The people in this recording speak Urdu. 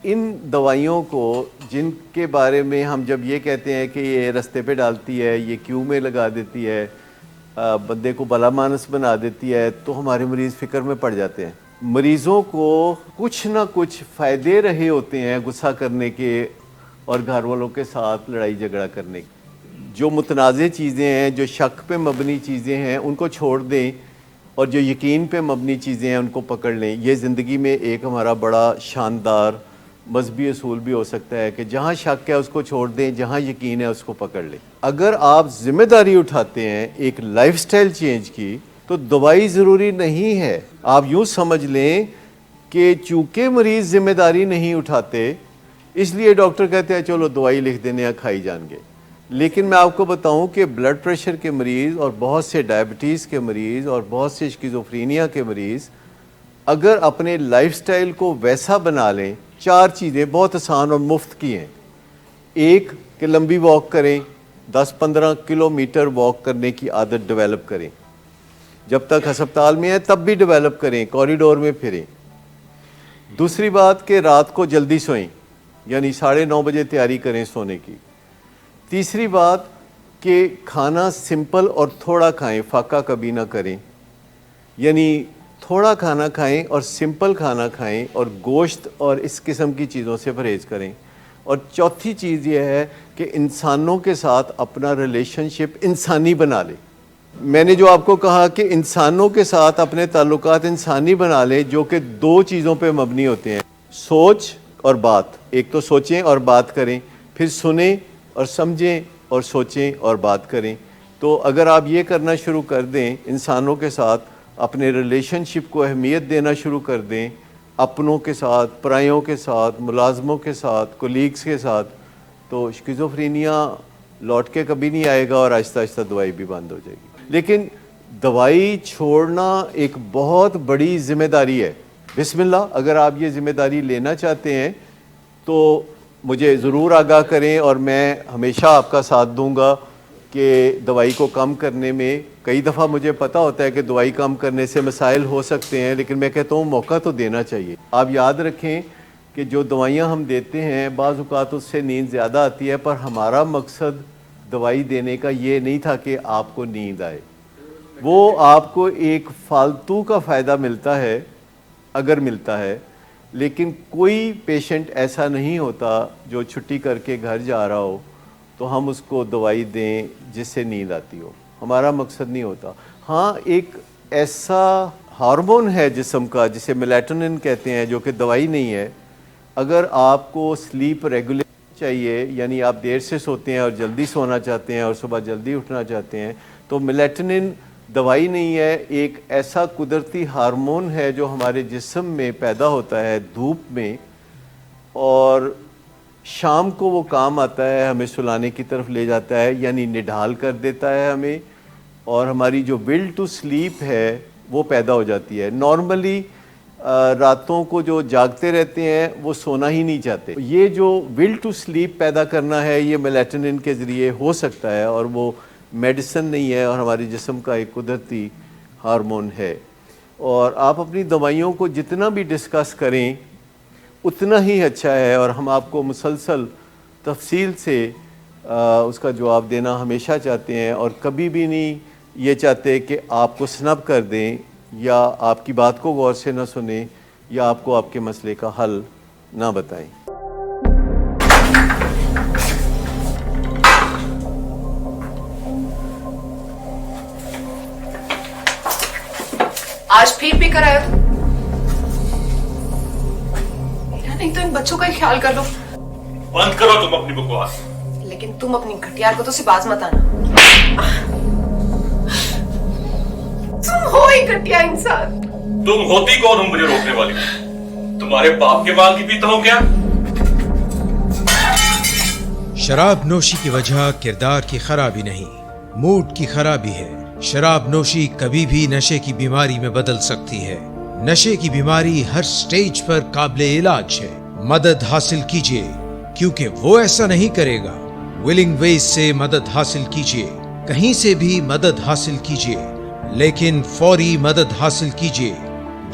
ان دوائیوں کو جن کے بارے میں ہم جب یہ کہتے ہیں کہ یہ رستے پہ ڈالتی ہے، یہ کیو میں لگا دیتی ہے، بندے کو بلا مانس بنا دیتی ہے، تو ہمارے مریض فکر میں پڑ جاتے ہیں۔ مریضوں کو کچھ نہ کچھ فائدے رہے ہوتے ہیں غصہ کرنے کے اور گھر والوں کے ساتھ لڑائی جھگڑا کرنے کے۔ جو متنازع چیزیں ہیں، جو شک پہ مبنی چیزیں ہیں، ان کو چھوڑ دیں اور جو یقین پہ مبنی چیزیں ہیں ان کو پکڑ لیں۔ یہ زندگی میں ایک ہمارا بڑا شاندار مذہبی اصول بھی ہو سکتا ہے کہ جہاں شک ہے اس کو چھوڑ دیں، جہاں یقین ہے اس کو پکڑ لیں۔ اگر آپ ذمہ داری اٹھاتے ہیں ایک لائف سٹائل چینج کی، تو دوائی ضروری نہیں ہے۔ آپ یوں سمجھ لیں کہ چونکہ مریض ذمہ داری نہیں اٹھاتے، اس لیے ڈاکٹر کہتے ہیں چلو دوائی لکھ دینے ہیں، کھائی جان گے۔ لیکن میں آپ کو بتاؤں کہ بلڈ پریشر کے مریض اور بہت سے ڈائبٹیز کے مریض اور بہت سے اسکیزوفرینیا کے مریض اگر اپنے لائف سٹائل کو ویسا بنا لیں، 4 چیزیں بہت آسان اور مفت کی ہیں۔ ایک کہ لمبی واک کریں، 10-15 کلومیٹر واک کرنے کی عادت ڈیولپ کریں۔ جب تک ہسپتال میں ہیں تب بھی ڈیولپ کریں، کوریڈور میں پھریں۔ دوسری بات کہ رات کو جلدی سوئیں، یعنی 9:30 بجے تیاری کریں سونے کی۔ تیسری بات کہ کھانا سمپل اور تھوڑا کھائیں، فاقہ کبھی نہ کریں، یعنی تھوڑا کھانا کھائیں اور سمپل کھانا کھائیں اور گوشت اور اس قسم کی چیزوں سے پرہیز کریں۔ اور چوتھی چیز یہ ہے کہ انسانوں کے ساتھ اپنا ریلیشن شپ انسانی بنا لیں۔ میں نے جو آپ کو کہا کہ انسانوں کے ساتھ اپنے تعلقات انسانی بنا لیں، جو کہ 2 چیزوں پہ مبنی ہوتے ہیں، سوچ اور بات۔ ایک تو سوچیں اور بات کریں، پھر سنیں اور سمجھیں اور سوچیں اور بات کریں۔ تو اگر آپ یہ کرنا شروع کر دیں، انسانوں کے ساتھ اپنے ریلیشن شپ کو اہمیت دینا شروع کر دیں، اپنوں کے ساتھ، پرائیوں کے ساتھ، ملازموں کے ساتھ، کولیگز کے ساتھ، تو اسکیزوفرینیا لوٹ کے کبھی نہیں آئے گا اور آہستہ آہستہ دوائی بھی بند ہو جائے گی۔ لیکن دوائی چھوڑنا ایک بہت بڑی ذمہ داری ہے۔ بسم اللہ، اگر آپ یہ ذمہ داری لینا چاہتے ہیں تو مجھے ضرور آگاہ کریں اور میں ہمیشہ آپ کا ساتھ دوں گا کہ دوائی کو کم کرنے میں۔ کئی دفعہ مجھے پتہ ہوتا ہے کہ دوائی کم کرنے سے مسائل ہو سکتے ہیں، لیکن میں کہتا ہوں موقع تو دینا چاہیے۔ آپ یاد رکھیں کہ جو دوائیاں ہم دیتے ہیں بعض اوقات اس سے نیند زیادہ آتی ہے، پر ہمارا مقصد دوائی دینے کا یہ نہیں تھا کہ آپ کو نیند آئے۔ وہ آپ کو ایک فالتو کا فائدہ ملتا ہے اگر ملتا ہے، لیکن کوئی پیشنٹ ایسا نہیں ہوتا جو چھٹی کر کے گھر جا رہا ہو تو ہم اس کو دوائی دیں جس سے نیند آتی ہو۔ ہمارا مقصد نہیں ہوتا۔ ہاں، ایک ایسا ہارمون ہے جسم کا جسے میلیٹونن کہتے ہیں، جو کہ دوائی نہیں ہے۔ اگر آپ کو سلیپ ریگولیشن چاہیے، یعنی آپ دیر سے سوتے ہیں اور جلدی سونا چاہتے ہیں اور صبح جلدی اٹھنا چاہتے ہیں، تو میلیٹونن دوائی نہیں ہے، ایک ایسا قدرتی ہارمون ہے جو ہمارے جسم میں پیدا ہوتا ہے دھوپ میں، اور شام کو وہ کام آتا ہے، ہمیں سلانے کی طرف لے جاتا ہے، یعنی نڈھال کر دیتا ہے ہمیں، اور ہماری جو ول ٹو سلیپ ہے وہ پیدا ہو جاتی ہے۔ نارملی راتوں کو جو جاگتے رہتے ہیں وہ سونا ہی نہیں چاہتے۔ یہ جو ول ٹو سلیپ پیدا کرنا ہے یہ میلیٹونن کے ذریعے ہو سکتا ہے، اور وہ میڈیسن نہیں ہے اور ہمارے جسم کا ایک قدرتی ہارمون ہے۔ اور آپ اپنی دوائیوں کو جتنا بھی ڈسکس کریں اتنا ہی اچھا ہے، اور ہم آپ کو مسلسل تفصیل سے اس کا جواب دینا ہمیشہ چاہتے ہیں، اور کبھی بھی نہیں یہ چاہتے کہ آپ کو سنب کر دیں یا آپ کی بات کو غور سے نہ سنیں یا آپ کو آپ کے مسئلے کا حل نہ بتائیں۔ آج پھر بھی کرایا تو میرا نہیں تو ان بچوں کا ہی خیال کر لو۔ بند کرو تم اپنی بکواس۔ لیکن تم اپنی گھٹیا کو تو سے باز مت آنا۔ تم ہو ہی گھٹیا انسان۔ تم ہوتی کون ہو مجھے روکنے والی؟ تمہارے باپ کے مال کی پیتا ہوں کیا؟ شراب نوشی کی وجہ کردار کی خرابی نہیں، موڈ کی خرابی ہے۔ شراب نوشی کبھی بھی نشے کی بیماری میں بدل سکتی ہے۔ نشے کی بیماری ہر سٹیج پر قابل علاج ہے۔ مدد حاصل کیجیے، کیونکہ وہ ایسا نہیں کرے گا۔ ولنگ ویز سے مدد حاصل کیجیے، کہیں سے بھی مدد حاصل کیجیے، لیکن فوری مدد حاصل کیجیے۔